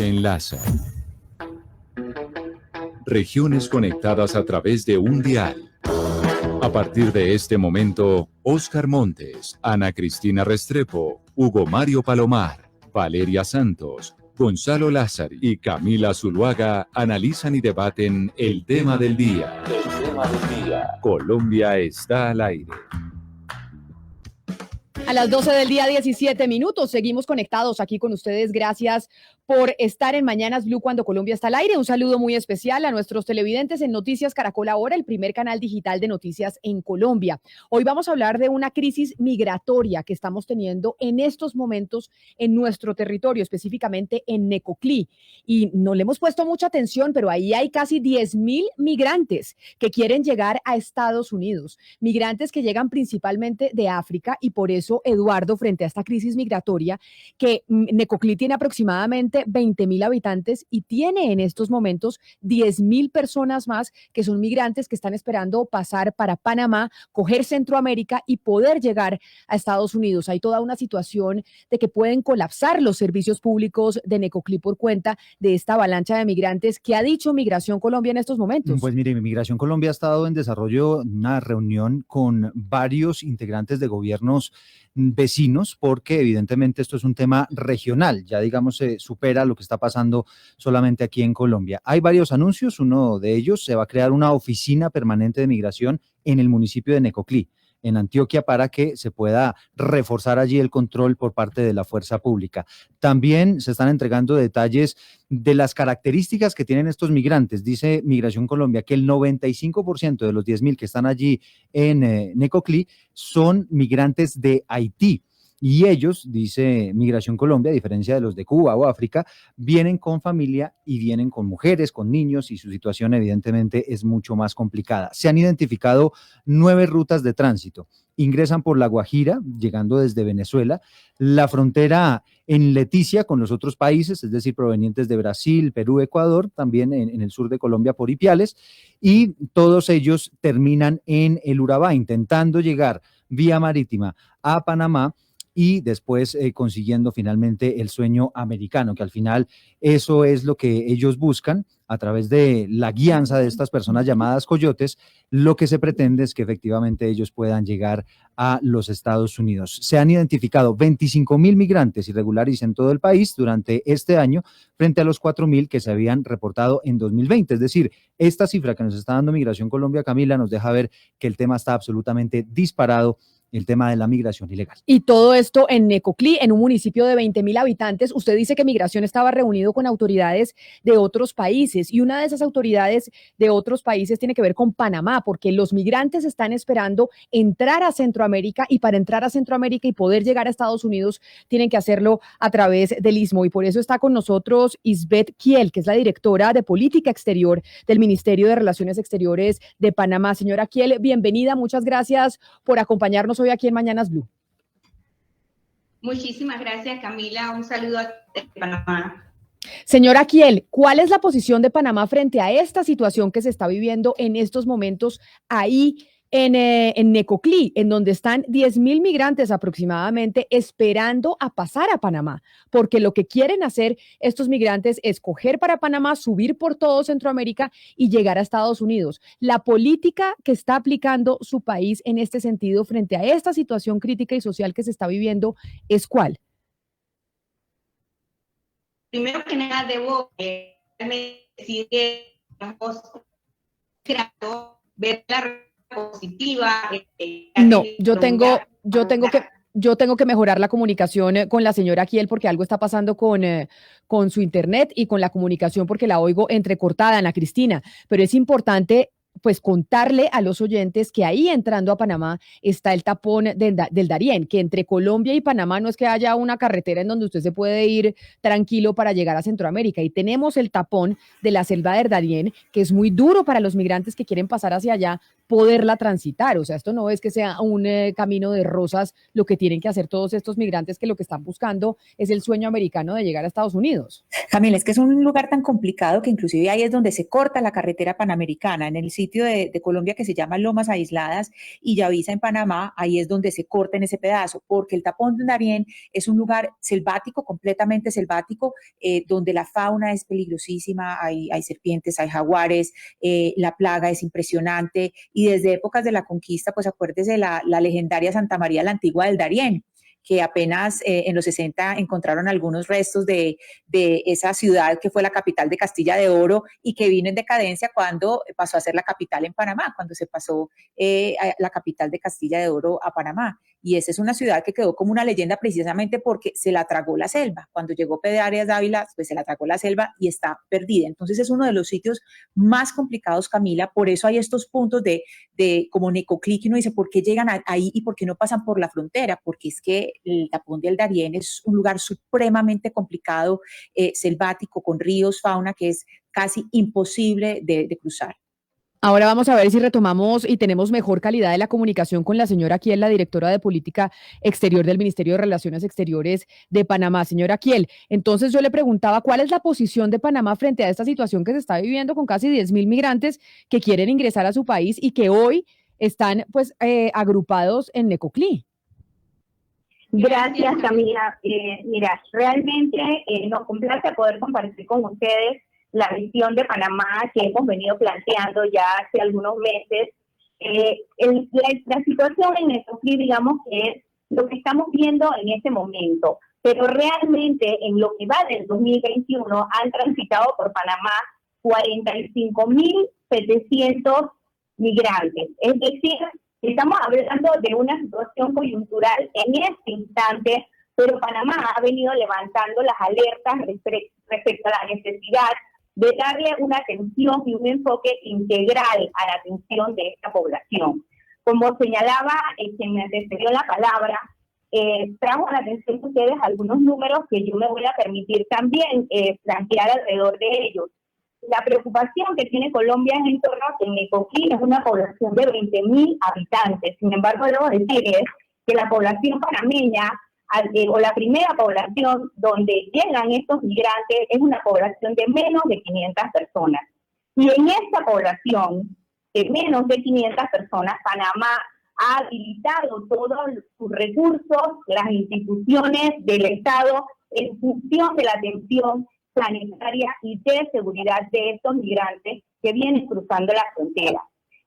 se enlaza. Regiones conectadas a través de un dial. A partir de este momento, Óscar Montes, Ana Cristina Restrepo, Hugo Mario Palomar, Valeria Santos, Gonzalo Lázaro y Camila Zuluaga analizan y debaten el tema del día. El tema del día. Colombia está al aire. A las 12 del día, 17 minutos. Seguimos conectados aquí con ustedes. Gracias por estar en Mañanas Blue cuando Colombia está al aire. Un saludo muy especial a nuestros televidentes en Noticias Caracol Ahora, el primer canal digital de noticias en Colombia. Hoy vamos a hablar de una crisis migratoria que estamos teniendo en estos momentos en nuestro territorio, específicamente en Necoclí. Y no le hemos puesto mucha atención, pero ahí hay casi 10,000 migrantes que quieren llegar a Estados Unidos. Migrantes que llegan principalmente de África y por eso, Eduardo, frente a esta crisis migratoria, que Necoclí tiene aproximadamente 20,000 habitantes y tiene en estos momentos 10,000 personas más que son migrantes que están esperando pasar para Panamá, coger Centroamérica y poder llegar a Estados Unidos. Hay toda una situación de que pueden colapsar los servicios públicos de Necoclí por cuenta de esta avalancha de migrantes. ¿Qué ha dicho Migración Colombia en estos momentos? Pues mire, Migración Colombia ha estado en desarrollo una reunión con varios integrantes de gobiernos vecinos, porque evidentemente esto es un tema regional, ya digamos se supera lo que está pasando solamente aquí en Colombia. Hay varios anuncios, uno de ellos se va a crear una oficina permanente de migración en el municipio de Necoclí, en Antioquia, para que se pueda reforzar allí el control por parte de la fuerza pública. También se están entregando detalles de las características que tienen estos migrantes. Dice Migración Colombia que el 95% de los 10,000 que están allí en Necoclí son migrantes de Haití. Y ellos, dice Migración Colombia, a diferencia de los de Cuba o África, vienen con familia y vienen con mujeres, con niños, y su situación evidentemente es mucho más complicada. Se han identificado 9 rutas de tránsito. Ingresan por La Guajira, llegando desde Venezuela, la frontera en Leticia con los otros países, es decir, provenientes de Brasil, Perú, Ecuador, también en el sur de Colombia por Ipiales, y todos ellos terminan en el Urabá, intentando llegar vía marítima a Panamá, y después consiguiendo finalmente el sueño americano, que al final eso es lo que ellos buscan a través de la guianza de estas personas llamadas coyotes. Lo que se pretende es que efectivamente ellos puedan llegar a los Estados Unidos. Se han identificado 25,000 migrantes irregulares en todo el país durante este año, frente a los 4,000 que se habían reportado en 2020. Es decir, esta cifra que nos está dando Migración Colombia, Camila, nos deja ver que el tema está absolutamente disparado, el tema de la migración ilegal. Y todo esto en Necoclí, en un municipio de 20,000 habitantes. Usted dice que Migración estaba reunido con autoridades de otros países, y una de esas autoridades de otros países tiene que ver con Panamá, porque los migrantes están esperando entrar a Centroamérica, y para entrar a Centroamérica y poder llegar a Estados Unidos tienen que hacerlo a través del Istmo. Y por eso está con nosotros Isbeth Kiel, que es la directora de Política Exterior del Ministerio de Relaciones Exteriores de Panamá. Señora Kiel, bienvenida. Muchas gracias por acompañarnos hoy aquí en Mañanas Blue. Muchísimas gracias, Camila. Un saludo a Panamá. Señora Kiel, ¿cuál es la posición de Panamá frente a esta situación que se está viviendo en estos momentos ahí en Necoclí, en donde están 10,000 migrantes aproximadamente esperando a pasar a Panamá? Porque lo que quieren hacer estos migrantes es coger para Panamá, subir por todo Centroamérica y llegar a Estados Unidos. La política que está aplicando su país en este sentido frente a esta situación crítica y social que se está viviendo, ¿es cuál? Primero que nada, debo decir que estamos creando ver la positiva. No, yo tengo que mejorar la comunicación con la señora Kiel, porque algo está pasando con su internet y con la comunicación, porque la oigo entrecortada, Ana Cristina. Pero es importante pues contarle a los oyentes que ahí entrando a Panamá está el tapón del Darién, que entre Colombia y Panamá no es que haya una carretera en donde usted se puede ir tranquilo para llegar a Centroamérica, y tenemos el tapón de la selva del Darién, que es muy duro para los migrantes que quieren pasar hacia allá, poderla transitar. O sea, esto no es que sea un camino de rosas lo que tienen que hacer todos estos migrantes que lo que están buscando es el sueño americano de llegar a Estados Unidos. Camila, es que es un lugar tan complicado que inclusive ahí es donde se corta la carretera panamericana, en el sitio de Colombia que se llama Lomas Aisladas y Yavisa en Panamá, ahí es donde se corta en ese pedazo, porque el Tapón de Darién es un lugar selvático, completamente selvático, donde la fauna es peligrosísima, hay serpientes, hay jaguares, la plaga es impresionante, y desde épocas de la conquista, pues acuérdese la legendaria Santa María la Antigua del Darién, que apenas en los 60 encontraron algunos restos de esa ciudad que fue la capital de Castilla de Oro y que vino en decadencia cuando pasó a ser la capital en Panamá, cuando se pasó la capital de Castilla de Oro a Panamá. Y esa es una ciudad que quedó como una leyenda precisamente porque se la tragó la selva. Cuando llegó Pedro Arias Dávila, pues se la tragó la selva y está perdida. Entonces es uno de los sitios más complicados, Camila, por eso hay estos puntos de como Necoclí, que uno dice, ¿por qué llegan ahí y por qué no pasan por la frontera? Porque es que el Tapón del Darién es un lugar supremamente complicado, selvático, con ríos, fauna, que es casi imposible de cruzar. Ahora vamos a ver si retomamos y tenemos mejor calidad de la comunicación con la señora Kiel, la directora de Política Exterior del Ministerio de Relaciones Exteriores de Panamá. Señora Kiel, entonces yo le preguntaba cuál es la posición de Panamá frente a esta situación que se está viviendo con casi 10.000 migrantes que quieren ingresar a su país y que hoy están pues agrupados en Necoclí. Gracias, Camila. Mira, realmente nos complace poder compartir con ustedes la visión de Panamá que hemos venido planteando ya hace algunos meses. La situación en Necoclí, digamos que es lo que estamos viendo en este momento, pero realmente en lo que va del 2021 han transitado por Panamá 45.700 migrantes. Es decir, estamos hablando de una situación coyuntural en este instante, pero Panamá ha venido levantando las alertas respecto a la necesidad de darle una atención y un enfoque integral a la atención de esta población. Como señalaba quien me antecedió la palabra, trajo a la atención de ustedes algunos números que yo me voy a permitir también plantear alrededor de ellos. La preocupación que tiene Colombia es en torno a que Necoclí es una población de 20.000 habitantes. Sin embargo, debo decirles que la población panameña, o la primera población donde llegan estos migrantes, es una población de menos de 500 personas. Y en esta población de menos de 500 personas, Panamá ha habilitado todos sus recursos, las instituciones del Estado, en función de la atención sanitaria y de seguridad de estos migrantes que vienen cruzando la frontera.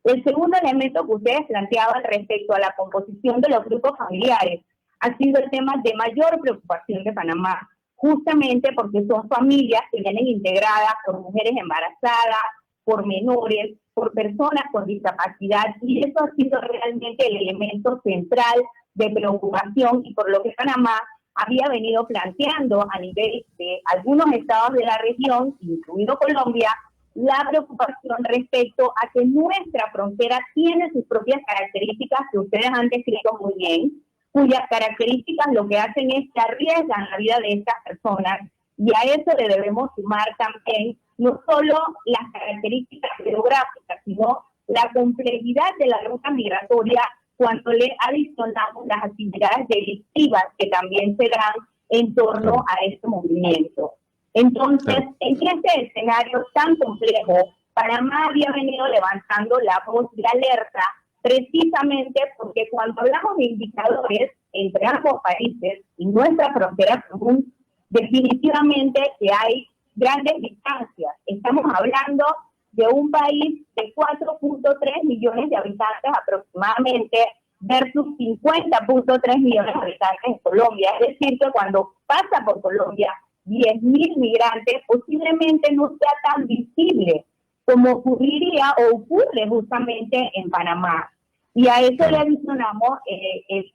El segundo elemento que ustedes planteaban respecto a la composición de los grupos familiares ha sido el tema de mayor preocupación de Panamá, justamente porque son familias que vienen integradas por mujeres embarazadas, por menores, por personas con discapacidad, y eso ha sido realmente el elemento central de preocupación y por lo que Panamá había venido planteando a nivel de algunos estados de la región, incluido Colombia, la preocupación respecto a que nuestra frontera tiene sus propias características que ustedes han descrito muy bien, cuyas características lo que hacen es que arriesgan la vida de estas personas, y a eso le debemos sumar también no solo las características geográficas, sino la complejidad de la ruta migratoria cuando le adicionamos las actividades delictivas que también se dan en torno a este movimiento. Entonces, en este escenario tan complejo, Panamá había venido levantando la voz de alerta precisamente porque cuando hablamos de indicadores entre ambos países y nuestra frontera común, definitivamente que hay grandes distancias. Estamos hablando de un país de 4.3 millones de habitantes aproximadamente versus 50.3 millones de habitantes en Colombia. Es decir, que cuando pasa por Colombia 10.000 migrantes, posiblemente no sea tan visible como ocurriría o ocurre justamente en Panamá. Y a eso le adicionamos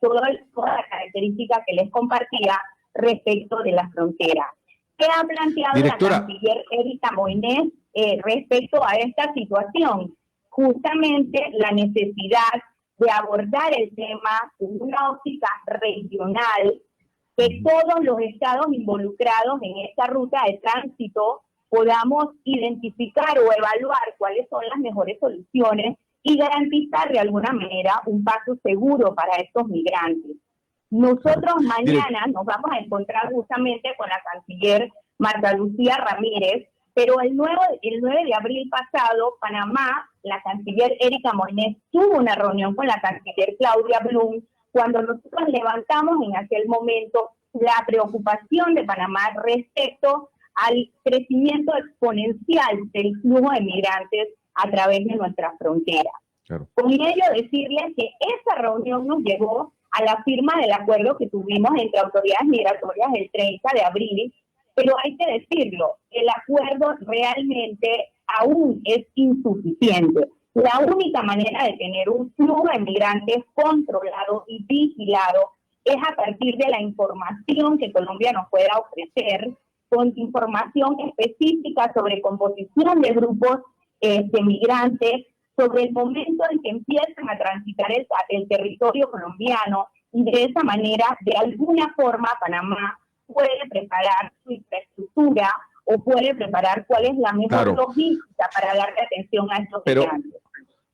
toda la característica que les compartía respecto de la frontera. ¿Qué ha planteado Directora, la canciller Erika Moines respecto a esta situación? Justamente la necesidad de abordar el tema en una óptica regional, que todos los estados involucrados en esta ruta de tránsito podamos identificar o evaluar cuáles son las mejores soluciones y garantizar de alguna manera un paso seguro para estos migrantes. Nosotros mañana nos vamos a encontrar justamente con la canciller Marta Lucía Ramírez, pero el 9 de abril pasado, Panamá, la canciller Erika Moines tuvo una reunión con la canciller Claudia Blum, cuando nosotros levantamos en aquel momento la preocupación de Panamá respecto al crecimiento exponencial del flujo de migrantes a través de nuestras fronteras. Claro. Con ello decirles que esa reunión nos llevó a la firma del acuerdo que tuvimos entre autoridades migratorias el 30 de abril, pero hay que decirlo, el acuerdo realmente aún es insuficiente. La única manera de tener un flujo de migrantes controlado y vigilado es a partir de la información que Colombia nos pueda ofrecer, con información específica sobre composición de grupos de migrantes, sobre el momento en que empiezan a transitar el territorio colombiano, y de esa manera, de alguna forma, Panamá puede preparar su infraestructura o puede preparar cuál es la mejor logística para darle atención a estos migrantes.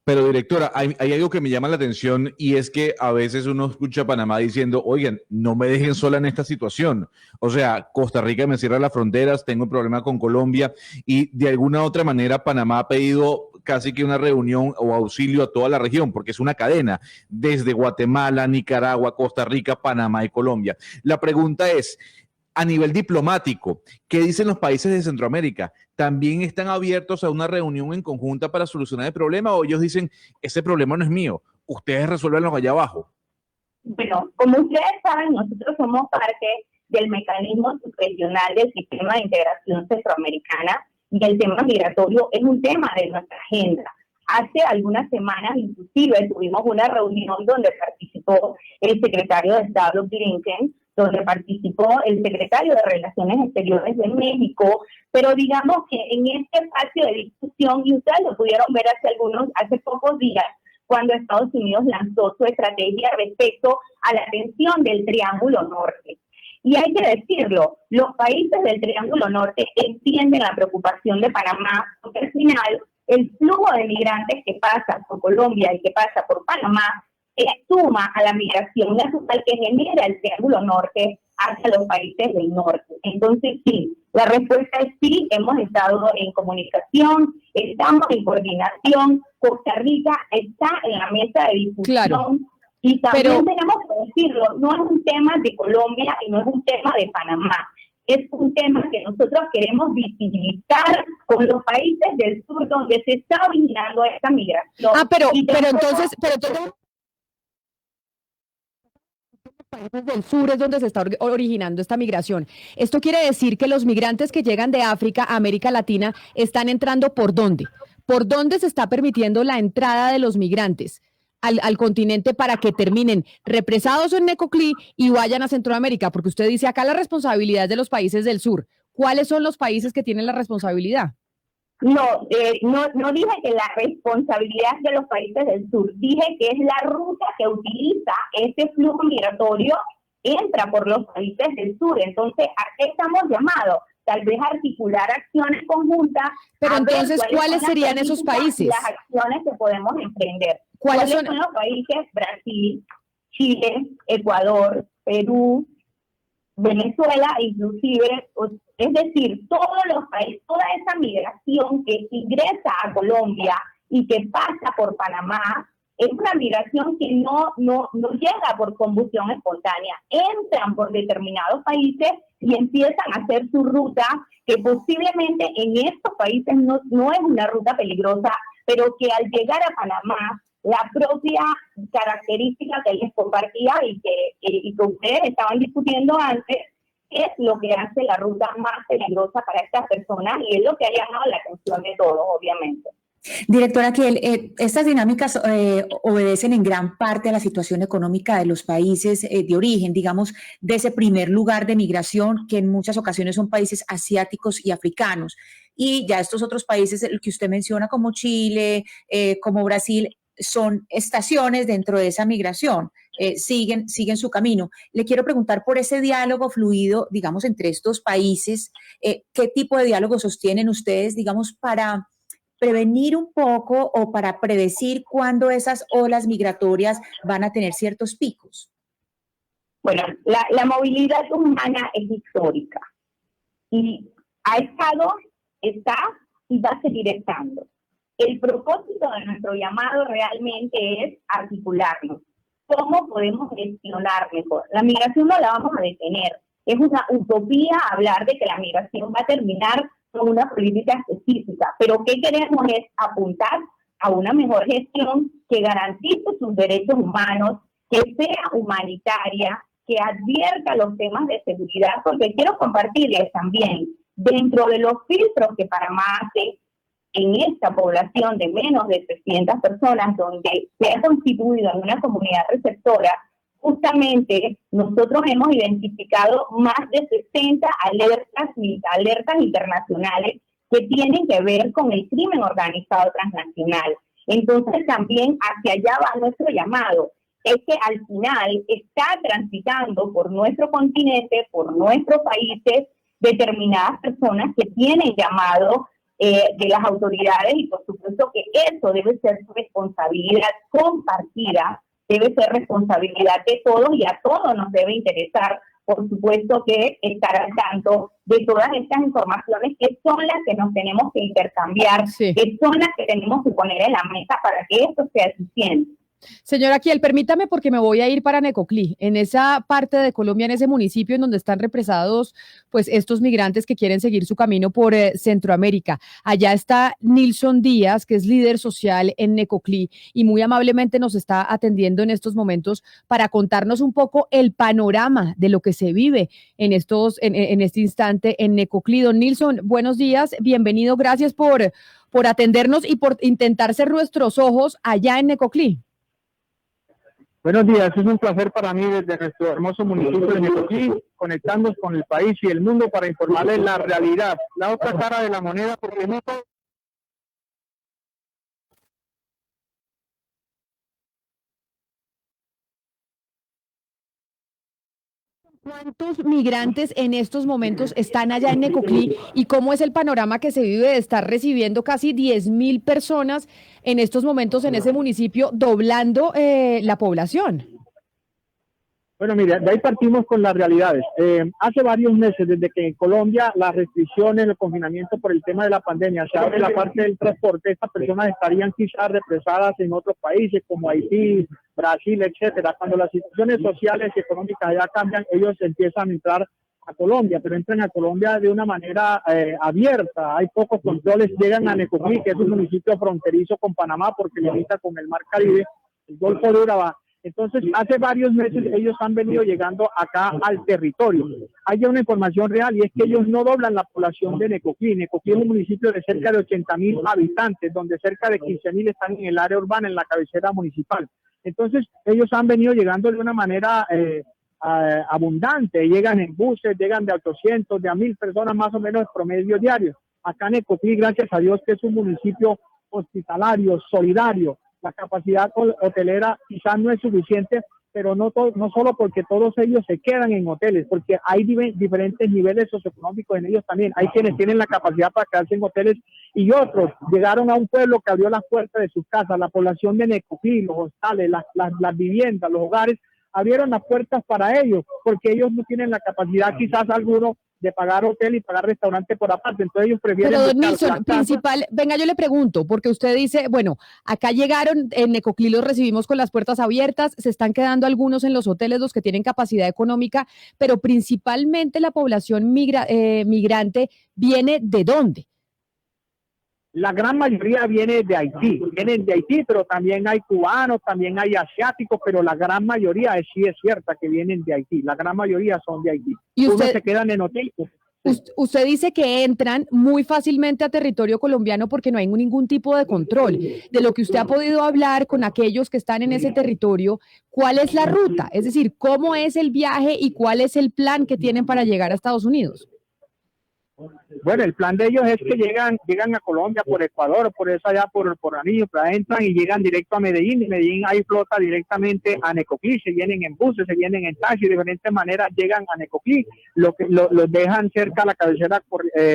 Pero directora, hay algo que me llama la atención, y es que a veces uno escucha a Panamá diciendo, oigan, no me dejen sola en esta situación. O sea, Costa Rica me cierra las fronteras, tengo un problema con Colombia, y de alguna u otra manera Panamá ha pedido casi que una reunión o auxilio a toda la región, porque es una cadena desde Guatemala, Nicaragua, Costa Rica, Panamá y Colombia. La pregunta es, a nivel diplomático, ¿qué dicen los países de Centroamérica? ¿También están abiertos a una reunión en conjunta para solucionar el problema, o ellos dicen, ese problema no es mío, ustedes resuélvanlo allá abajo? Bueno, como ustedes saben, nosotros somos parte del mecanismo subregional del sistema de integración centroamericana, y el tema migratorio es un tema de nuestra agenda. Hace algunas semanas, inclusive, tuvimos una reunión donde participó el secretario de Estado Blinken, donde participó el secretario de Relaciones Exteriores de México, pero digamos que en este espacio de discusión, y ustedes lo pudieron ver hace pocos días, cuando Estados Unidos lanzó su estrategia respecto a la atención del Triángulo Norte. Y hay que decirlo, los países del Triángulo Norte entienden la preocupación de Panamá, porque al final el flujo de migrantes que pasa por Colombia y que pasa por Panamá suma a la migración nacional que genera el Triángulo Norte hacia los países del norte. Entonces, sí, la respuesta es sí, hemos estado en comunicación, estamos en coordinación, Costa Rica está en la mesa de discusión. Claro. Y también tenemos que decirlo, no es un tema de Colombia y no es un tema de Panamá. Es un tema que nosotros queremos visibilizar con los países del sur donde se está originando esta migración. Pero entonces países del sur es donde se está originando esta migración. Esto quiere decir que los migrantes que llegan de África a América Latina están entrando ¿por dónde? ¿Por dónde se está permitiendo la entrada de los migrantes al continente para que terminen represados en Necoclí y vayan a Centroamérica? Porque usted dice acá la responsabilidad es de los países del sur. ¿Cuáles son los países que tienen la responsabilidad? No dije que la responsabilidad es de los países del sur. Dije que es la ruta que utiliza este flujo migratorio, entra por los países del sur. Entonces, ¿a qué estamos llamados? Tal vez articular acciones conjuntas. Pero entonces, ¿cuáles serían esos países? Las acciones que podemos emprender. ¿Cuáles son los países? Brasil, Chile, Ecuador, Perú, Venezuela, inclusive, es decir, todos los países, toda esa migración que ingresa a Colombia y que pasa por Panamá, es una migración que no llega por combustión espontánea, entran por determinados países y empiezan a hacer su ruta, que posiblemente en estos países no es una ruta peligrosa, pero que al llegar a Panamá, la propia característica que les compartía y que ustedes estaban discutiendo antes, es lo que hace la ruta más peligrosa para estas personas, y es lo que ha llamado la atención de todos, obviamente. Directora Kiel, estas dinámicas obedecen en gran parte a la situación económica de los países de origen, digamos, de ese primer lugar de migración, que en muchas ocasiones son países asiáticos y africanos. Y ya estos otros países, el que usted menciona como Chile, como Brasil, son estaciones dentro de esa migración, siguen su camino. Le quiero preguntar por ese diálogo fluido, digamos, entre estos países, ¿qué tipo de diálogo sostienen ustedes, digamos, para prevenir un poco o para predecir cuándo esas olas migratorias van a tener ciertos picos? Bueno, la movilidad humana es histórica y ha estado, está y va a seguir estando. El propósito de nuestro llamado realmente es articularnos. ¿Cómo podemos gestionar mejor? La migración no la vamos a detener. Es una utopía hablar de que la migración va a terminar con una política específica, pero ¿qué queremos es apuntar a una mejor gestión que garantice sus derechos humanos, que sea humanitaria, que advierta los temas de seguridad, porque quiero compartirles también, dentro de los filtros que Panamá hace en esta población de menos de 300 personas, donde se ha constituido en una comunidad receptora, justamente nosotros hemos identificado más de 60 alertas internacionales que tienen que ver con el crimen organizado transnacional. Entonces también hacia allá va nuestro llamado. Es que al final está transitando por nuestro continente, por nuestros países, determinadas personas que tienen llamado de las autoridades, y por supuesto que eso debe ser responsabilidad compartida, debe ser responsabilidad de todos, y a todos nos debe interesar, por supuesto, que estar al tanto de todas estas informaciones que son las que nos tenemos que intercambiar, que son las que tenemos que poner en la mesa para que esto sea eficiente. Señora Kiel, permítame porque me voy a ir para Necoclí, en esa parte de Colombia, en ese municipio en donde están represados pues estos migrantes que quieren seguir su camino por Centroamérica. Allá está Nilson Díaz, que es líder social en Necoclí y muy amablemente nos está atendiendo en estos momentos para contarnos un poco el panorama de lo que se vive en este instante en Necoclí. Don Nilson, buenos días, bienvenido, gracias por atendernos y por intentar ser nuestros ojos allá en Necoclí. Buenos días, es un placer para mí desde nuestro hermoso municipio de Necoclí, conectarnos con el país y el mundo para informarles la realidad, la otra cara de la moneda, porque no todo... ¿Cuántos migrantes en estos momentos están allá en Necoclí y cómo es el panorama que se vive de estar recibiendo casi 10.000 personas en estos momentos en ese municipio, doblando la población? Bueno, mira, de ahí partimos con las realidades. Hace varios meses, desde que en Colombia las restricciones, el confinamiento por el tema de la pandemia, se abre la parte del transporte, estas personas estarían quizás represadas en otros países como Haití, Brasil, etcétera. Cuando las situaciones sociales y económicas ya cambian, ellos empiezan a entrar a Colombia, pero entran a Colombia de una manera abierta. Hay pocos controles, llegan a Necoclí, que es un municipio fronterizo con Panamá porque limita con el Mar Caribe, el Golfo de Urabá. Entonces, hace varios meses ellos han venido llegando acá al territorio. Hay una información real y es que ellos no doblan la población de Necoclí. Necoclí es un municipio de cerca de 80.000 habitantes, donde cerca de 15.000 están en el área urbana, en la cabecera municipal. Entonces, ellos han venido llegando de una manera abundante. Llegan en buses, llegan de a 800, de a 1.000 personas más o menos de promedio diario. Acá en Necoclí, gracias a Dios, que es un municipio hospitalario, solidario. La capacidad hotelera quizás no es suficiente, pero no solo porque todos ellos se quedan en hoteles, porque hay diferentes niveles socioeconómicos en ellos también. Hay quienes tienen la capacidad para quedarse en hoteles y otros llegaron a un pueblo que abrió las puertas de sus casas. La población de Necoclí, los hostales, las viviendas, los hogares, abrieron las puertas para ellos, porque ellos no tienen la capacidad quizás alguno de pagar hotel y pagar restaurante por aparte, entonces ellos prefieren... Pero don Nilson, principal, venga, yo le pregunto, porque usted dice, bueno, acá llegaron, en Necoclí los recibimos con las puertas abiertas, se están quedando algunos en los hoteles, los que tienen capacidad económica, pero principalmente la población migrante viene ¿de dónde? La gran mayoría viene de Haití, vienen de Haití, pero también hay cubanos, también hay asiáticos, pero la gran mayoría sí es cierta que vienen de Haití, la gran mayoría son de Haití. ¿Y unos se quedan en hoteles. Usted dice que entran muy fácilmente a territorio colombiano porque no hay ningún tipo de control. De lo que usted ha podido hablar con aquellos que están en ese territorio, ¿cuál es la ruta? Es decir, ¿cómo es el viaje y cuál es el plan que tienen para llegar a Estados Unidos? Bueno, el plan de ellos es que llegan a Colombia por Ecuador, por eso allá por Anillo, pero entran y llegan directo a Medellín, y Medellín ahí flota directamente a Necoclí, se vienen en buses, se vienen en taxi, de diferentes maneras llegan a Necoclí, los dejan cerca a la cabecera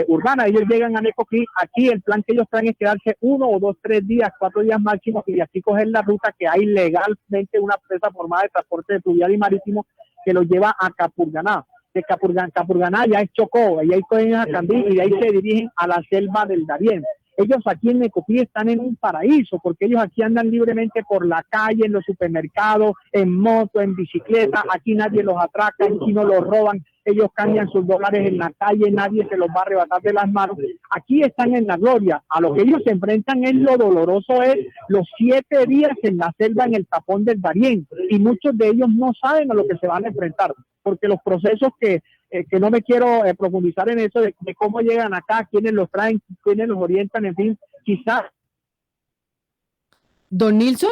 urbana, ellos llegan a Necoclí, aquí el plan que ellos traen es quedarse 1 o 2, 3 días, 4 días máximo, y así coger la ruta que hay legalmente una empresa formada de transporte fluvial y marítimo que los lleva a Capurganá. De Capurganá ya es Chocó, y ahí cogen a Candí y de ahí se dirigen a la selva del Darién. Ellos aquí en Necoclí están en un paraíso, porque ellos aquí andan libremente por la calle, en los supermercados, en moto, en bicicleta, aquí nadie los atraca, aquí no los roban, ellos cambian sus dólares en la calle, nadie se los va a arrebatar de las manos. Aquí están en la gloria. A lo que ellos se enfrentan es lo doloroso, es los 7 días en la selva en el tapón del Darién, y muchos de ellos no saben a lo que se van a enfrentar, porque los procesos que no me quiero profundizar en eso de cómo llegan acá, quiénes los traen, quiénes los orientan, en fin, quizás. Don Nilson.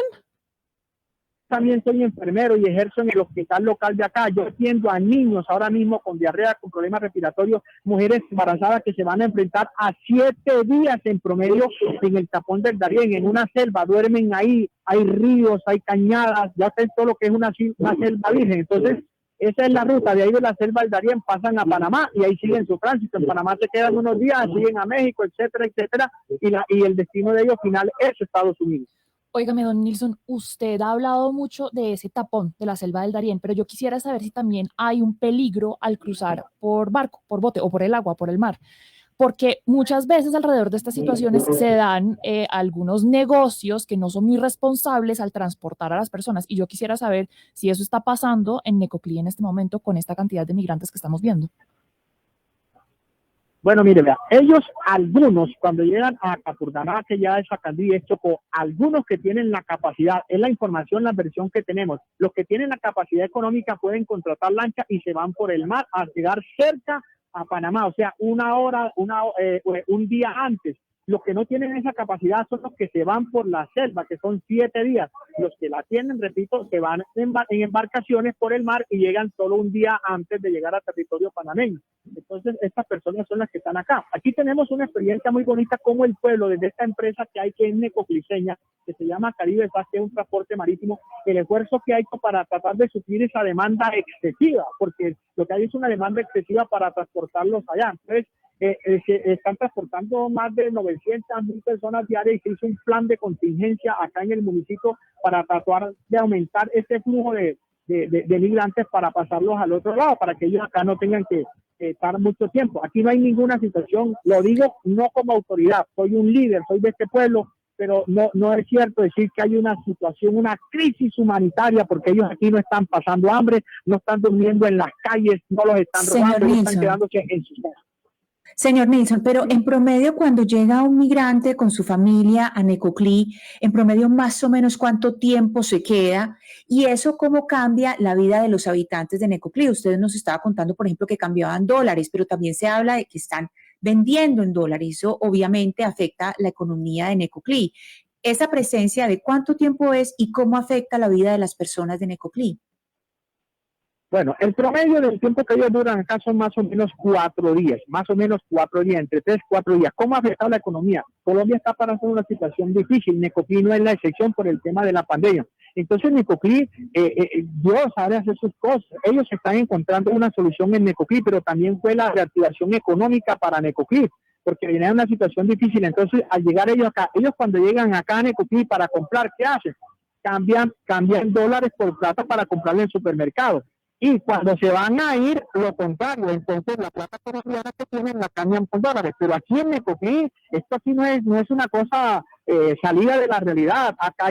También soy enfermero y ejerzo en el hospital local de acá. Yo atiendo a niños ahora mismo con diarrea, con problemas respiratorios, mujeres embarazadas que se van a enfrentar a 7 días en promedio en el tapón del Darién, en una selva, duermen ahí, hay ríos, hay cañadas, ya sé todo lo que es una selva virgen. Entonces, esa es la ruta, de ahí de la selva del Darién pasan a Panamá y ahí siguen su tránsito. En Panamá se quedan unos días, siguen a México, etcétera, etcétera, y el destino de ellos final es Estados Unidos. Óigame, don Nilson, usted ha hablado mucho de ese tapón de la selva del Darién, pero yo quisiera saber si también hay un peligro al cruzar por barco, por bote o por el agua, por el mar. Porque muchas veces alrededor de estas situaciones se dan algunos negocios que no son muy responsables al transportar a las personas. Y yo quisiera saber si eso está pasando en Necoclí en este momento con esta cantidad de migrantes que estamos viendo. Bueno, mire, vea, ellos, algunos, cuando llegan a Capurganá, que ya es Sacandí, es Chocó, algunos que tienen la capacidad, es la información, la versión que tenemos, los que tienen la capacidad económica pueden contratar lancha y se van por el mar a llegar cerca a Panamá, o sea, un día antes. Los que no tienen esa capacidad son los que se van por la selva, que son 7 días. Los que la tienen, repito, se van en embarcaciones por el mar y llegan solo un día antes de llegar a territorio panameño. Entonces, estas personas son las que están acá. Aquí tenemos una experiencia muy bonita como el pueblo, desde esta empresa que hay que es necocliseña, que se llama Caribe SAS, que es un transporte marítimo, el esfuerzo que hay para tratar de suplir esa demanda excesiva, porque lo que hay es una demanda excesiva para transportarlos allá. Entonces, están transportando más de 900.000 personas diarias y se hizo un plan de contingencia acá en el municipio para tratar de aumentar ese flujo de migrantes para pasarlos al otro lado, para que ellos acá no tengan que estar mucho tiempo. Aquí no hay ninguna situación, lo digo no como autoridad, soy un líder, soy de este pueblo, pero no es cierto decir que hay una situación, una crisis humanitaria, porque ellos aquí no están pasando hambre, no están durmiendo en las calles, no los están robando, no están quedándose en sus casas. Señor Nilson, pero en promedio cuando llega un migrante con su familia a Necoclí, en promedio más o menos cuánto tiempo se queda y eso cómo cambia la vida de los habitantes de Necoclí. Usted nos estaba contando, por ejemplo, que cambiaban dólares, pero también se habla de que están vendiendo en dólares. Eso obviamente afecta la economía de Necoclí. Esa presencia, ¿de cuánto tiempo es y cómo afecta la vida de las personas de Necoclí? Bueno, el promedio del tiempo que ellos duran acá son más o menos 4 días, entre 3 y 4 días. ¿Cómo ha afectado la economía? Colombia está pasando una situación difícil, Necoclí no es la excepción por el tema de la pandemia. Entonces Necoclí, Dios sabe hacer sus cosas. Ellos están encontrando una solución en Necoclí, pero también fue la reactivación económica para Necoclí, porque viene una situación difícil. Entonces, al llegar ellos acá, ellos cuando llegan acá a Necoclí para comprar, ¿qué hacen? Cambian dólares por plata para comprar en el supermercado. Y cuando se van a ir, lo contrario, entonces la plata colombiana que tienen la cambian por dólares. Pero aquí en Necoclí, esto aquí no es una cosa salida de la realidad. Acá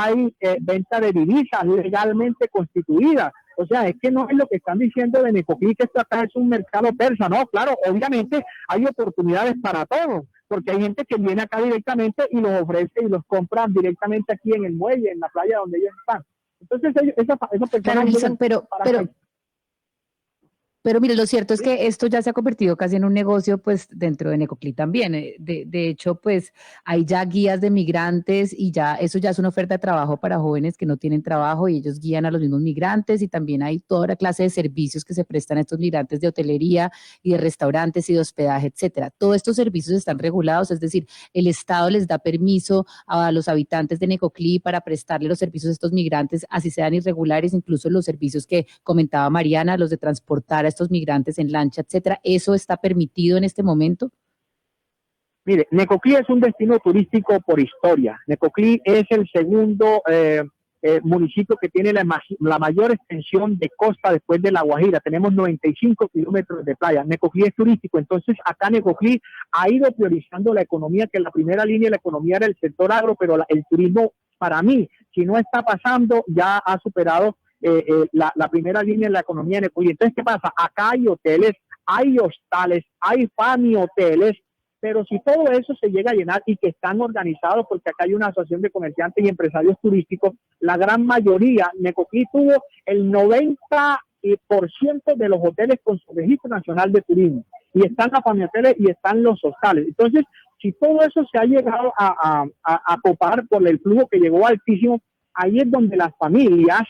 hay venta de divisas legalmente constituida. O sea, es que no es lo que están diciendo de Necoclí, que esto acá es un mercado persa. No, claro, obviamente hay oportunidades para todos, porque hay gente que viene acá directamente y los ofrece y los compran directamente aquí en el muelle, en la playa donde ellos están. Entonces, esa persona... Claro, pero Pero mire, lo cierto es que esto ya se ha convertido casi en un negocio, pues, dentro de Necoclí también. De hecho, pues, hay ya guías de migrantes y ya eso ya es una oferta de trabajo para jóvenes que no tienen trabajo y ellos guían a los mismos migrantes, y también hay toda la clase de servicios que se prestan a estos migrantes de hotelería y de restaurantes y de hospedaje, etcétera. Todos estos servicios están regulados, es decir, el Estado les da permiso a los habitantes de Necoclí para prestarle los servicios a estos migrantes, así sean irregulares, incluso los servicios que comentaba Mariana, los de transportar a estos migrantes en lancha, etcétera. ¿Eso está permitido en este momento? Mire, Necoclí es un destino turístico por historia. Necoclí es el segundo municipio que tiene la mayor extensión de costa después de La Guajira. Tenemos 95 kilómetros de playa. Necoclí es turístico, entonces acá Necoclí ha ido priorizando la economía, que en la primera línea de la economía era el sector agro, pero el turismo, para mí, si no está pasando, ya ha superado la primera línea de la economía de Necoclí. Entonces, ¿qué pasa? Acá hay hoteles, hay hostales, hay family hoteles, pero si todo eso se llega a llenar y que están organizados, porque acá hay una asociación de comerciantes y empresarios turísticos, la gran mayoría, Necoclí tuvo el 90% de los hoteles con su registro nacional de turismo, y están las family hoteles y están los hostales. Entonces, si todo eso se ha llegado a copar por el flujo que llegó altísimo, ahí es donde las familias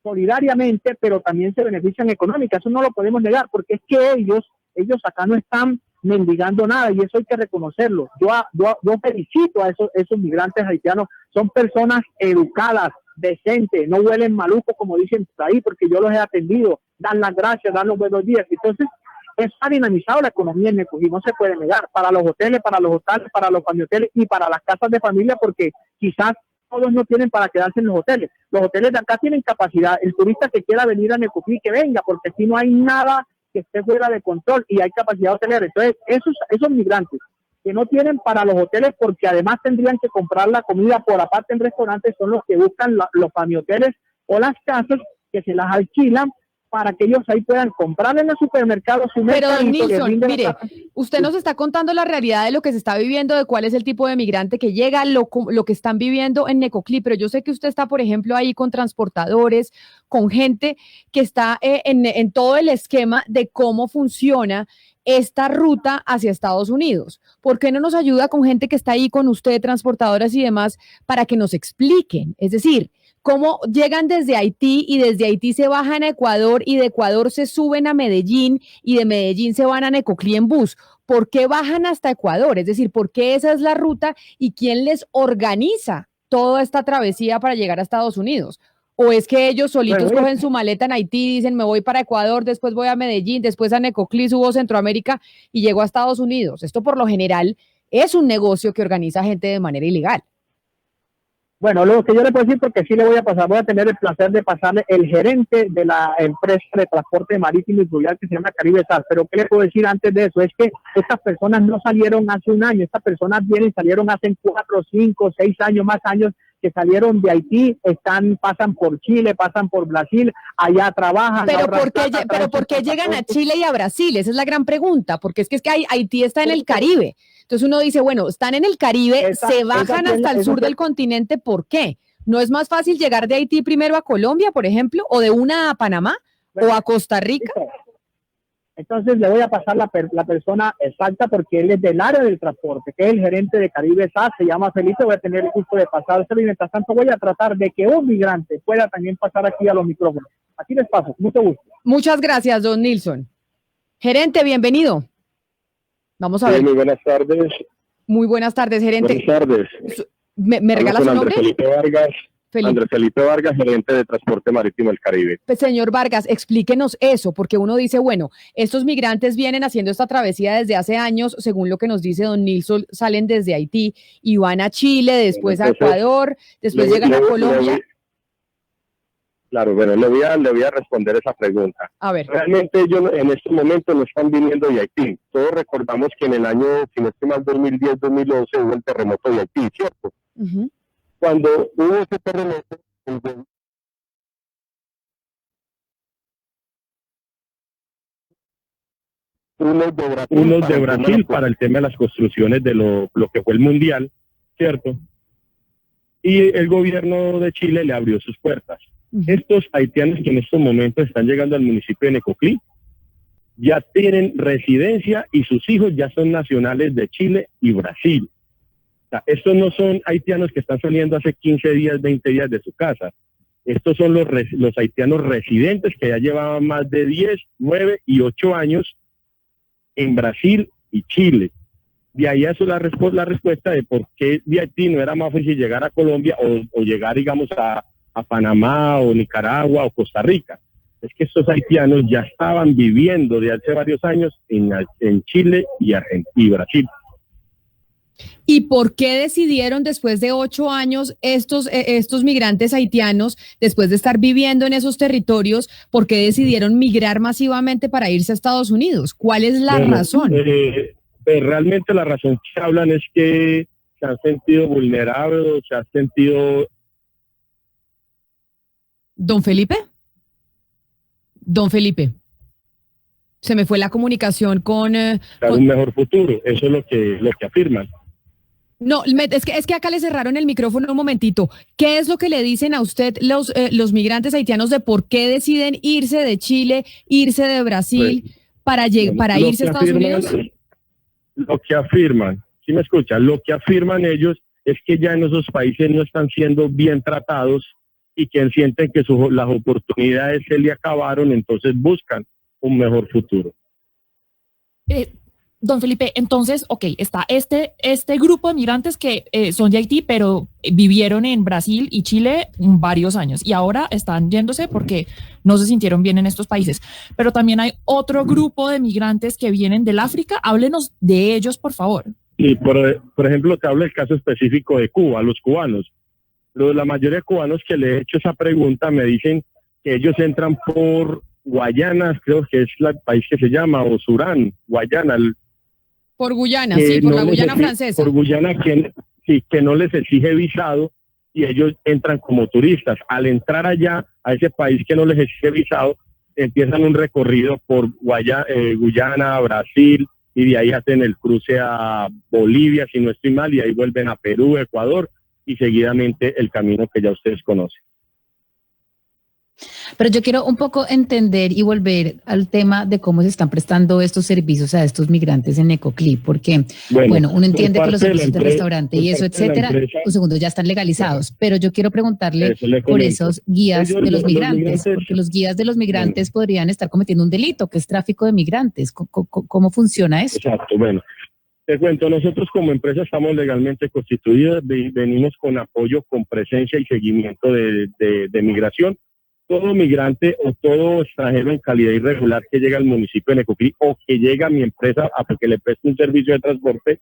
solidariamente, pero también se benefician económicamente. Eso no lo podemos negar, porque es que ellos acá no están mendigando nada, y eso hay que reconocerlo. Yo felicito a esos migrantes haitianos. Son personas educadas, decentes, no huelen maluco, como dicen por ahí, porque yo los he atendido, dan las gracias, dan los buenos días. Entonces, eso ha dinamizado la economía en Necoclí, no se puede negar, para los hoteles, para los hostales, para los family-hoteles y para las casas de familia, porque quizás todos no tienen para quedarse en los hoteles. Los hoteles de acá tienen capacidad. El turista que quiera venir a Necoclí, que venga, porque aquí no hay nada que esté fuera de control y hay capacidad hotelera. Entonces, esos migrantes que no tienen para los hoteles, porque además tendrían que comprar la comida por aparte en restaurantes, son los que buscan los family-hoteles o las casas que se las alquilan para que ellos ahí puedan comprar en el supermercado su mercado. Pero, Nilson, mire, usted nos está contando la realidad de lo que se está viviendo, de cuál es el tipo de migrante que llega, lo que están viviendo en Necoclí, pero yo sé que usted está, por ejemplo, ahí con transportadores, con gente que está en todo el esquema de cómo funciona esta ruta hacia Estados Unidos. ¿Por qué no nos ayuda con gente que está ahí con usted, transportadoras y demás, para que nos expliquen? Es decir, cómo llegan desde Haití y desde Haití se bajan a Ecuador y de Ecuador se suben a Medellín y de Medellín se van a Necoclí en bus. ¿Por qué bajan hasta Ecuador? Es decir, ¿por qué esa es la ruta y quién les organiza toda esta travesía para llegar a Estados Unidos? ¿O es que ellos solitos cogen su maleta en Haití y dicen, me voy para Ecuador, después voy a Medellín, después a Necoclí, subo a Centroamérica y llego a Estados Unidos? Esto por lo general es un negocio que organiza gente de manera ilegal. Bueno, lo que yo le puedo decir, porque sí le voy a tener el placer de pasarle el gerente de la empresa de transporte marítimo y fluvial que se llama Caribe SAS. Pero ¿qué le puedo decir antes de eso? Es que estas personas no salieron hace un año, estas personas salieron hace 4, 5, 6 años, más años, que salieron de Haití, pasan por Chile, pasan por Brasil, allá trabajan. Pero ¿por qué llegan a Chile y a Brasil? Esa es la gran pregunta, porque es que Haití está en el Caribe. Entonces uno dice, bueno, están en el Caribe, se bajan hasta el sur del continente, ¿por qué? ¿No es más fácil llegar de Haití primero a Colombia, por ejemplo, o de una a Panamá, o a Costa Rica? Entonces le voy a pasar la persona exacta, porque él es del área del transporte, que es el gerente de Caribe SAS, se llama Felipe. Voy a tener el gusto de pasárselo, y mientras tanto voy a tratar de que un migrante pueda también pasar aquí a los micrófonos. Aquí les paso, mucho gusto. Muchas gracias, don Nilson. Gerente, bienvenido. Vamos a ver. Muy buenas tardes. Muy buenas tardes, gerente. Buenas tardes. ¿Me regala su nombre? Andrés Felipe Vargas, gerente de Transporte Marítimo del Caribe. Pues, señor Vargas, explíquenos eso, porque uno dice, bueno, estos migrantes vienen haciendo esta travesía desde hace años, según lo que nos dice don Nilson, salen desde Haití y van a Chile, después a Ecuador, después llegan a Colombia. Claro, bueno, le voy a responder esa pregunta. A ver. Realmente ellos en este momento no están viniendo de Haití. Todos recordamos que en el año, si no estoy mal, 2010-2011 hubo el terremoto de Haití, ¿cierto? Cuando hubo ese terremoto, unos de Brasil para el tema de las construcciones de lo que fue el Mundial, ¿cierto? Y el gobierno de Chile le abrió sus puertas. Estos haitianos que en estos momentos están llegando al municipio de Necoclí ya tienen residencia y sus hijos ya son nacionales de Chile y Brasil. O sea, estos no son haitianos que están saliendo hace 15 días, 20 días de su casa. Estos son los haitianos residentes que ya llevaban más de 10, 9 y 8 años en Brasil y Chile. De ahí eso la respuesta de por qué de Haití no era más fácil llegar a Colombia o llegar, digamos, a Panamá o Nicaragua o Costa Rica. Es que estos haitianos ya estaban viviendo de hace varios años en Chile y Brasil. ¿Y por qué decidieron después de 8 años estos migrantes haitianos, después de estar viviendo en esos territorios, por qué decidieron migrar masivamente para irse a Estados Unidos? ¿Cuál es la razón? Realmente la razón que hablan es que se han sentido vulnerables, se han sentido... ¿Don Felipe? Don Felipe, se me fue la comunicación con un mejor futuro, eso es lo que afirman. No, es que acá le cerraron el micrófono un momentito. ¿Qué es lo que le dicen a usted los migrantes haitianos de por qué deciden irse de Chile, irse de Brasil para irse a Estados Unidos? Lo que afirman, ¿sí me escucha? Lo que afirman ellos es que ya en esos países no están siendo bien tratados y que sienten que las oportunidades se le acabaron, entonces buscan un mejor futuro. Don Felipe, entonces, ok, está este grupo de migrantes que son de Haití, pero vivieron en Brasil y Chile varios años y ahora están yéndose porque no se sintieron bien en estos países. Pero también hay otro grupo de migrantes que vienen del África. Háblenos de ellos, por favor. Sí, por ejemplo, te hablo del caso específico de Cuba, los cubanos. La mayoría de cubanos que le he hecho esa pregunta me dicen que ellos entran por Guayana, creo que es el país que se llama, o Surán, Guayana. Por Guyana, sí, por la Guyana francesa. Por Guyana, que no les exige visado y ellos entran como turistas. Al entrar allá, a ese país que no les exige visado, empiezan un recorrido por Guyana, Brasil, y de ahí hacen el cruce a Bolivia, si no estoy mal, y ahí vuelven a Perú, Ecuador, y seguidamente el camino que ya ustedes conocen. Pero yo quiero un poco entender y volver al tema de cómo se están prestando estos servicios a estos migrantes en Ecoclip, porque, bueno, uno entiende que los servicios de restaurante y eso, etcétera, un segundo, ya están legalizados, pero yo quiero preguntarle por esos guías de los migrantes, porque los guías de los migrantes podrían estar cometiendo un delito, que es tráfico de migrantes. ¿Cómo funciona eso? Exacto, bueno. Te cuento, nosotros como empresa estamos legalmente constituidos, venimos con apoyo, con presencia y seguimiento de migración. Todo migrante o todo extranjero en calidad irregular que llega al municipio de Necoclí o que llega a mi empresa a que le preste un servicio de transporte,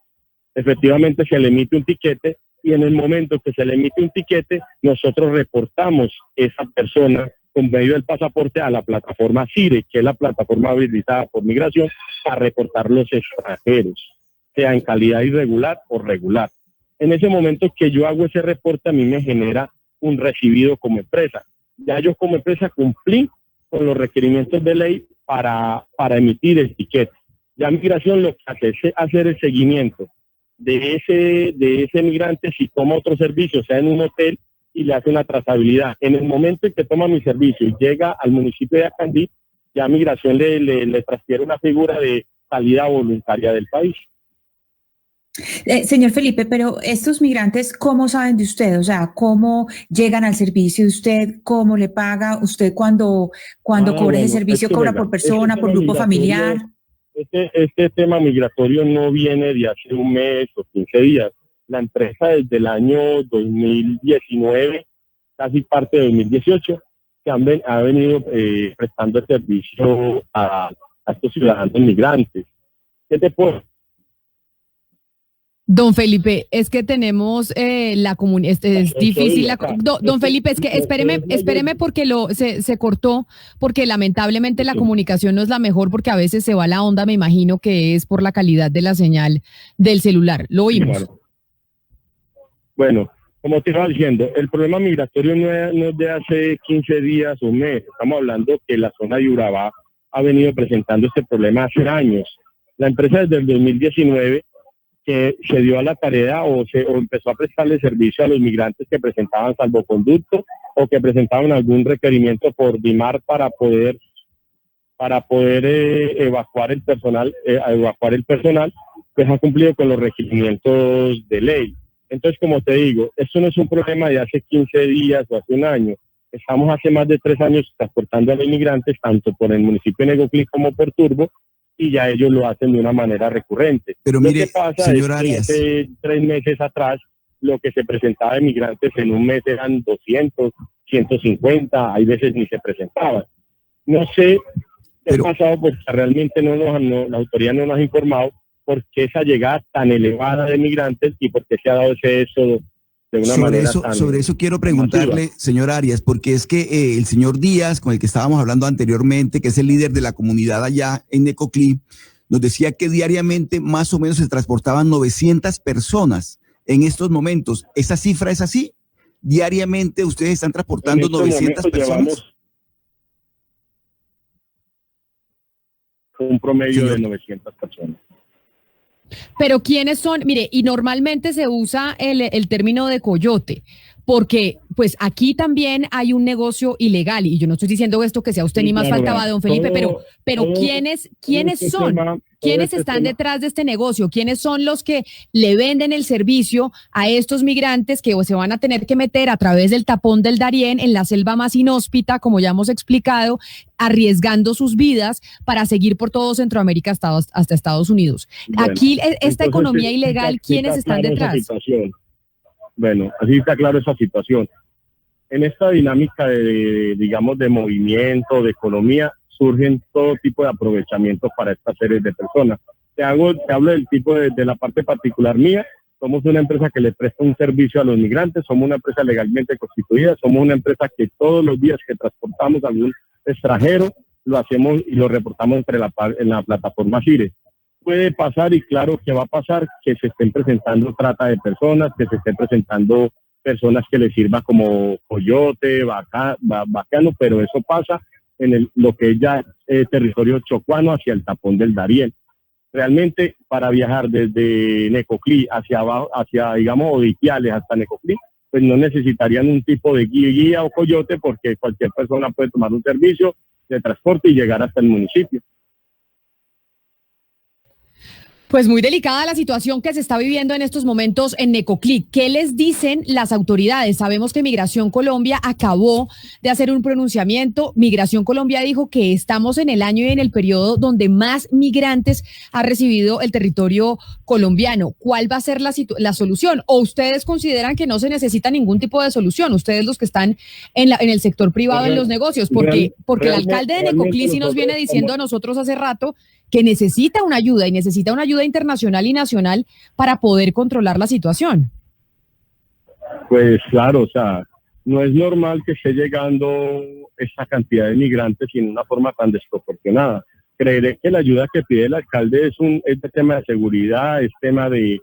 efectivamente se le emite un tiquete y en el momento que se le emite un tiquete, nosotros reportamos esa persona con medio del pasaporte a la plataforma CIRE, que es la plataforma habilitada por migración, a reportar los extranjeros, sea en calidad irregular o regular. En ese momento que yo hago ese reporte, a mí me genera un recibido como empresa. Ya yo como empresa cumplí con los requerimientos de ley para emitir el tiquete. Ya migración lo que hace es hacer el seguimiento de ese migrante si toma otro servicio, sea en un hotel, y le hace una trazabilidad. En el momento en que toma mi servicio y llega al municipio de Acandí, ya migración le transfiere una figura de salida voluntaria del país. Señor Felipe, pero estos migrantes, ¿cómo saben de usted? O sea, ¿cómo llegan al servicio de usted? ¿Cómo le paga usted cuando cobra ese servicio? ¿Cobra por persona, por grupo familiar? Este tema migratorio no viene de hace un mes o 15 días. La empresa desde el año 2019, casi parte de 2018, ha venido prestando el servicio a estos ciudadanos migrantes. ¿Qué te puedo? Don Felipe, es que tenemos la comunidad, es difícil. Don Felipe, es que espéreme porque se cortó, porque lamentablemente la comunicación no es la mejor, porque a veces se va la onda, me imagino que es por la calidad de la señal del celular. Lo oímos. Bueno, como te iba diciendo, el problema migratorio no es de hace 15 días o un mes. Estamos hablando que la zona de Urabá ha venido presentando este problema hace años. La empresa desde el 2019 que se dio a la tarea o empezó a prestarle servicio a los migrantes que presentaban salvoconducto o que presentaban algún requerimiento por DIMAR para poder para poder evacuar el personal, pues ha cumplido con los requerimientos de ley. Entonces, como te digo, esto no es un problema de hace 15 días o hace un año. Estamos hace más de 3 años transportando a los inmigrantes, tanto por el municipio de Necoclí como por Turbo, y ya ellos lo hacen de una manera recurrente. Pero lo mire, que pasa señor es que Arias, hace 3 meses atrás, lo que se presentaba de migrantes en un mes eran 200, 150, hay veces ni se presentaban. No sé qué ha pasado, porque realmente la autoridad no nos ha informado por qué esa llegada tan elevada de migrantes y por qué se ha dado ese éxodo de una manera tan sobre eso quiero preguntarle, masiva. señor Arias, porque es que el señor Díaz, con el que estábamos hablando anteriormente, que es el líder de la comunidad allá en Necoclí, nos decía que diariamente más o menos se transportaban 900 personas en estos momentos. ¿Esa cifra es así? ¿Diariamente ustedes están transportando 900 personas? Un promedio de 900 personas. Pero ¿quiénes son? Mire, y normalmente se usa el término de coyote, porque pues aquí también hay un negocio ilegal, y yo no estoy diciendo esto que sea usted ni más faltaba, don Felipe, pero ¿quiénes son? ¿Quiénes están detrás de este negocio? ¿Quiénes son los que le venden el servicio a estos migrantes que se van a tener que meter a través del tapón del Darién en la selva más inhóspita, como ya hemos explicado, arriesgando sus vidas para seguir por todo Centroamérica hasta Estados Unidos? Bueno, aquí, esta economía entonces, ilegal, ¿quiénes están detrás? Bueno, así está claro esa situación. En esta dinámica digamos, de movimiento, de economía, surgen todo tipo de aprovechamientos para esta serie de personas. Te hablo del tipo de la parte particular mía. Somos una empresa que le presta un servicio a los migrantes, somos una empresa legalmente constituida, somos una empresa que todos los días que transportamos a algún extranjero, lo hacemos y lo reportamos en la plataforma CIRE. Puede pasar, y claro que va a pasar, que se estén presentando trata de personas, que se estén presentando personas que les sirva como coyote, bacano, pero eso pasa en lo que es ya territorio chocuano hacia el tapón del Darién. Realmente, para viajar desde Necoclí hacia abajo, digamos, Odiquiales hasta Necoclí, pues no necesitarían un tipo de guía o coyote, porque cualquier persona puede tomar un servicio de transporte y llegar hasta el municipio. Pues muy delicada la situación que se está viviendo en estos momentos en Necoclí. ¿Qué les dicen las autoridades? Sabemos que Migración Colombia acabó de hacer un pronunciamiento. Migración Colombia dijo que estamos en el año y en el periodo donde más migrantes ha recibido el territorio colombiano. ¿Cuál va a ser la solución? ¿O ustedes consideran que no se necesita ningún tipo de solución? Ustedes los que están en el sector privado, en los negocios, porque el alcalde de Necoclí sí nos viene diciendo a nosotros hace rato que necesita una ayuda, y necesita una ayuda internacional y nacional para poder controlar la situación. Pues claro, o sea, no es normal que esté llegando esta cantidad de migrantes y en una forma tan desproporcionada. Creeré que la ayuda que pide el alcalde es de tema de seguridad, es tema de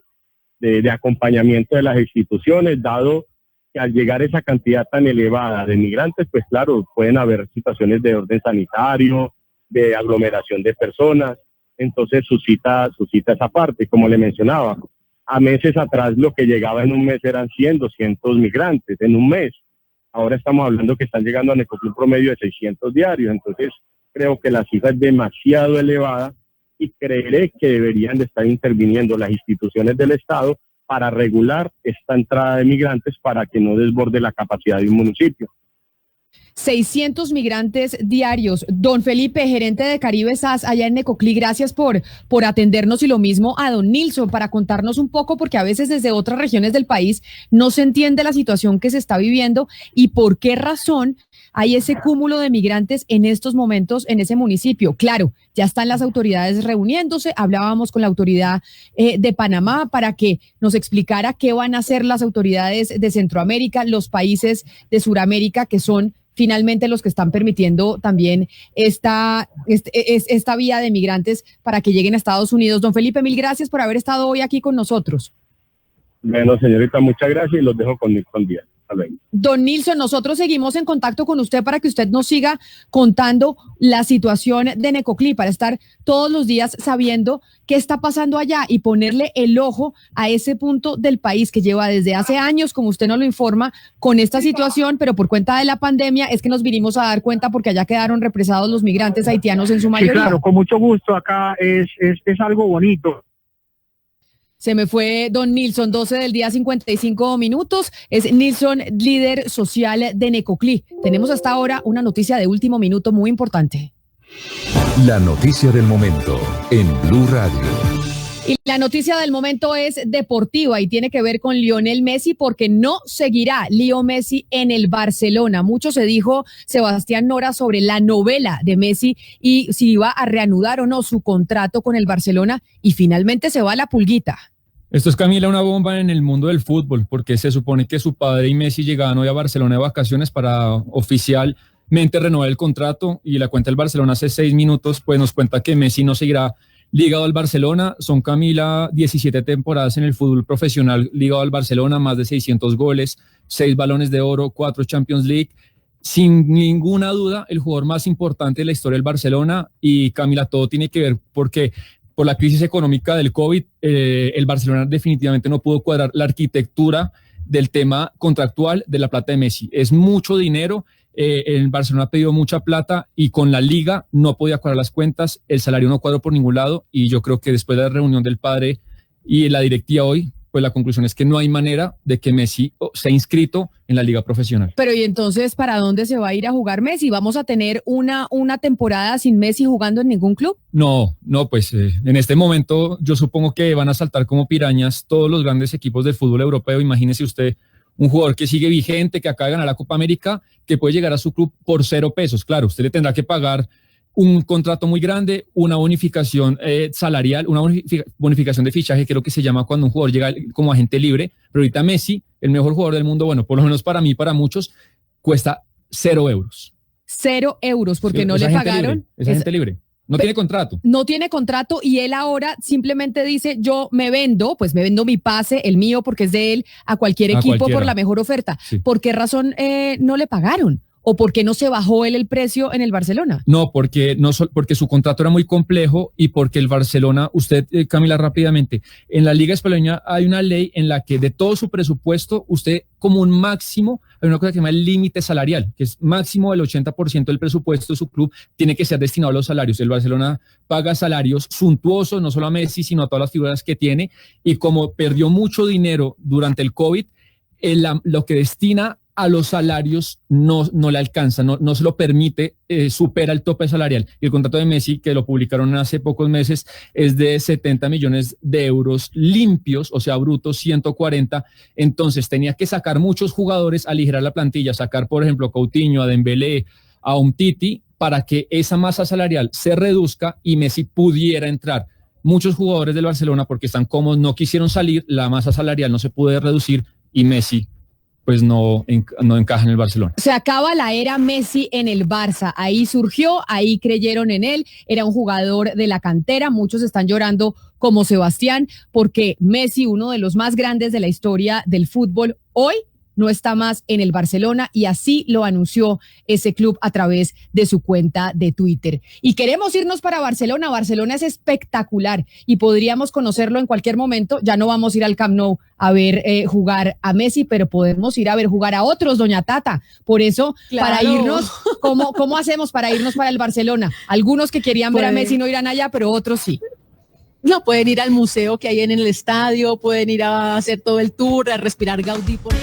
acompañamiento de las instituciones, dado que al llegar esa cantidad tan elevada de migrantes, pues claro, pueden haber situaciones de orden sanitario, de aglomeración de personas, entonces suscita esa parte. Como le mencionaba, a meses atrás lo que llegaba en un mes eran 100, 200 migrantes en un mes. Ahora estamos hablando que están llegando a Necoclí un promedio de 600 diarios, entonces creo que la cifra es demasiado elevada y creeré que deberían de estar interviniendo las instituciones del Estado para regular esta entrada de migrantes para que no desborde la capacidad de un municipio. 600 migrantes diarios. Don Felipe, gerente de Caribe SAS allá en Necoclí, gracias por atendernos, y lo mismo a don Nilson para contarnos un poco, porque a veces desde otras regiones del país no se entiende la situación que se está viviendo y por qué razón hay ese cúmulo de migrantes en estos momentos en ese municipio. Claro, ya están las autoridades reuniéndose, hablábamos con la autoridad de Panamá para que nos explicara qué van a hacer las autoridades de Centroamérica, los países de Suramérica, que son finalmente los que están permitiendo también esta vía de migrantes para que lleguen a Estados Unidos. Don Felipe, mil gracias por haber estado hoy aquí con nosotros. Bueno, señorita, muchas gracias y los dejo con Díaz. Hasta luego. Don Nilson, nosotros seguimos en contacto con usted para que usted nos siga contando la situación de Necoclí, para estar todos los días sabiendo qué está pasando allá y ponerle el ojo a ese punto del país que lleva desde hace años, como usted nos lo informa, con esta situación, pero por cuenta de la pandemia es que nos vinimos a dar cuenta porque allá quedaron represados los migrantes haitianos en su mayoría. Sí, claro, con mucho gusto. Acá es algo bonito. Se me fue don Nilson, 12 del día, 55 minutos. Es Nilson, líder social de Necoclí. Tenemos hasta ahora una noticia de último minuto muy importante. La noticia del momento en Blue Radio. Y la noticia del momento es deportiva y tiene que ver con Lionel Messi, porque no seguirá Leo Messi en el Barcelona. Mucho se dijo, Sebastián Nora, sobre la novela de Messi y si iba a reanudar o no su contrato con el Barcelona, y finalmente se va la pulguita. Esto es, Camila, una bomba en el mundo del fútbol, porque se supone que su padre y Messi llegaban hoy a Barcelona de vacaciones para oficialmente renovar el contrato, y la cuenta del Barcelona hace 6 minutos pues nos cuenta que Messi no seguirá ligado al Barcelona. Son, Camila, 17 temporadas en el fútbol profesional ligado al Barcelona, más de 600 goles, 6 balones de oro, 4 Champions League. Sin ninguna duda, el jugador más importante de la historia del Barcelona. Y, Camila, todo tiene que ver porque por la crisis económica del COVID, el Barcelona definitivamente no pudo cuadrar la arquitectura del tema contractual de la plata de Messi. Es mucho dinero. El Barcelona ha pedido mucha plata y con la liga no podía cuadrar las cuentas, el salario no cuadró por ningún lado, y yo creo que después de la reunión del padre y la directiva hoy, pues la conclusión es que no hay manera de que Messi sea inscrito en la liga profesional. Pero ¿y entonces para dónde se va a ir a jugar Messi? ¿Vamos a tener una temporada sin Messi jugando en ningún club? No, pues en este momento yo supongo que van a saltar como pirañas todos los grandes equipos del fútbol europeo. Imagínese usted un jugador que sigue vigente, que acaba de ganar la Copa América, que puede llegar a su club por 0 pesos. Claro, usted le tendrá que pagar un contrato muy grande, una bonificación salarial, una bonificación de fichaje, que es lo que se llama cuando un jugador llega como agente libre. Pero ahorita Messi, el mejor jugador del mundo, bueno, por lo menos para mí, para muchos, cuesta 0 euros. 0 euros, porque no le pagaron. Es agente libre. No tiene contrato. No tiene contrato, y él ahora simplemente dice, yo me vendo mi pase, el mío, porque es de él, a cualquier equipo por la mejor oferta. Sí. ¿Por qué razón no le pagaron? ¿O por qué no se bajó él el precio en el Barcelona? No, porque su contrato era muy complejo, y porque el Barcelona, usted, Camila, rápidamente, en la Liga Española hay una ley en la que de todo su presupuesto, usted como un máximo, hay una cosa que se llama el límite salarial, que es máximo del 80% del presupuesto de su club tiene que ser destinado a los salarios. El Barcelona paga salarios suntuosos, no solo a Messi, sino a todas las figuras que tiene, y como perdió mucho dinero durante el COVID, lo que destina a los salarios no le alcanza, no se lo permite, supera el tope salarial. Y el contrato de Messi, que lo publicaron hace pocos meses, es de 70 millones de euros limpios, o sea, brutos 140. Entonces tenía que sacar muchos jugadores, aligerar la plantilla, sacar, por ejemplo, a Coutinho, a Dembélé, a Umtiti, para que esa masa salarial se reduzca y Messi pudiera entrar. Muchos jugadores del Barcelona, porque están cómodos, no quisieron salir, la masa salarial no se puede reducir, y Messi pues no encaja en el Barcelona. Se acaba la era Messi en el Barça. Ahí surgió, ahí creyeron en él. Era un jugador de la cantera. Muchos están llorando como Sebastián, porque Messi, uno de los más grandes de la historia del fútbol, hoy no está más en el Barcelona, y así lo anunció ese club a través de su cuenta de Twitter. Y queremos irnos para Barcelona. Barcelona es espectacular y podríamos conocerlo en cualquier momento. Ya no vamos a ir al Camp Nou a ver jugar a Messi, pero podemos ir a ver jugar a otros, doña Tata. Por eso, claro, para irnos, ¿cómo hacemos para irnos para el Barcelona? Algunos que querían ver a Messi no irán allá, pero otros sí. No, pueden ir al museo que hay en el estadio, pueden ir a hacer todo el tour, a respirar Gaudí por